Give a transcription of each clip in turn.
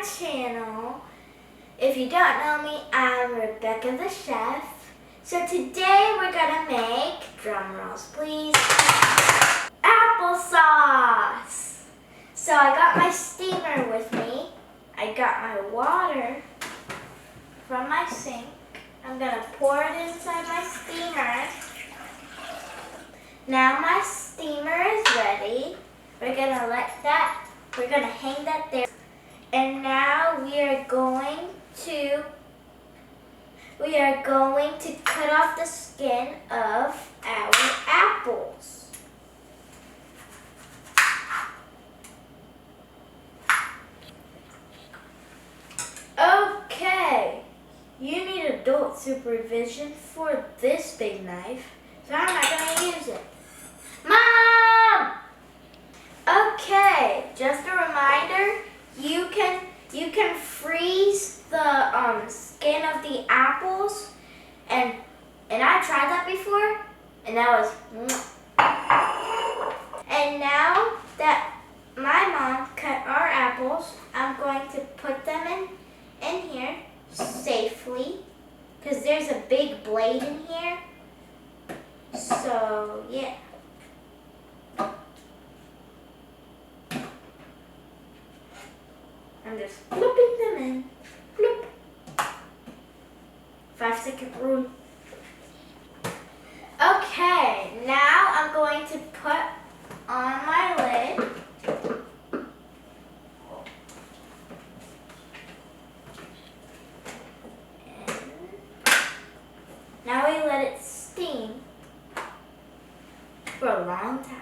channel. If you don't know me, I'm Rebecca the Chef. So today we're gonna make, drum rolls please, applesauce. So I got my steamer with me. I got my water from my sink. I'm gonna pour it inside my steamer. Now my steamer is ready. We're gonna hang that there. And now we are going to cut off the skin of our apples. Okay, you need adult supervision for this big knife, so I'm not going to use it. Mom! Okay, just a reminder, you can freeze the skin of the apples, and I tried that before, and that was. And now that my mom cut our apples, I'm going to put them in here safely, because there's a big blade in here. So yeah. I'm just flipping them in. Flip. 5-second rule. Okay, now I'm going to put on my lid. And now we let it steam for a long time.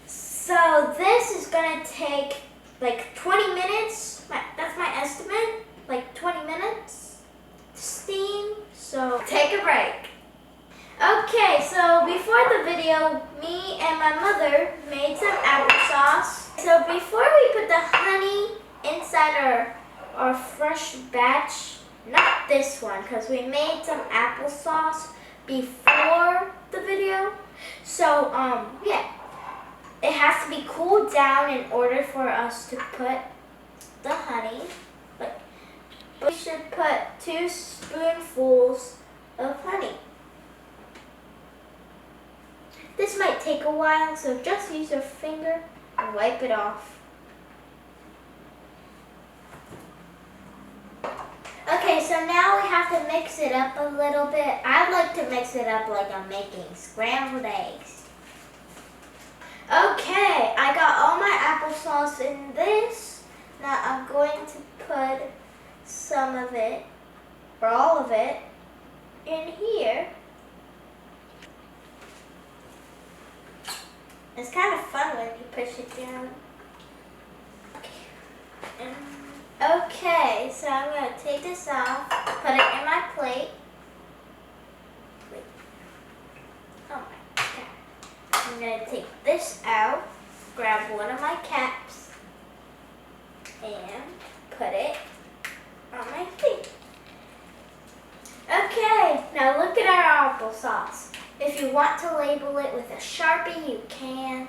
So this is going to take like 20 minutes. That's my estimate. Like 20 minutes to steam. So take a break. Okay, so before the video, me and my mother made some applesauce. So before we put the honey inside our fresh batch, not this one, because we made some applesauce before the video. So yeah. It has to be cooled down in order for us to put the honey. But we should put 2 spoonfuls of honey. This might take a while, so just use your finger and wipe it off. Okay, so now we have to mix it up a little bit. I like to mix it up like I'm making scrambled eggs. Okay, I got all my applesauce in this. Now I'm going to put some of it, or all of it, in here. It's kind of fun when you push it down. Okay, so I'm going to take this off, put it in my plate. I'm going to take this out, grab one of my caps, and put it on my plate. Okay, now look at our applesauce. If you want to label it with a Sharpie, you can.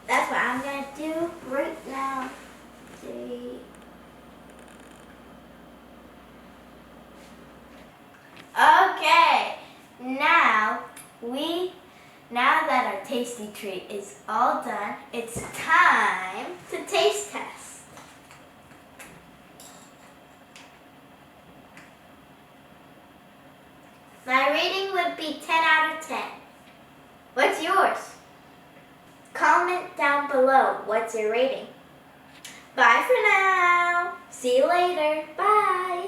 That's what I'm going to do right now. Okay, now that our tasty treat is all done, it's time to taste test. My rating would be 10 out of 10. What's yours? Comment down below what's your rating. Bye for now. See you later. Bye.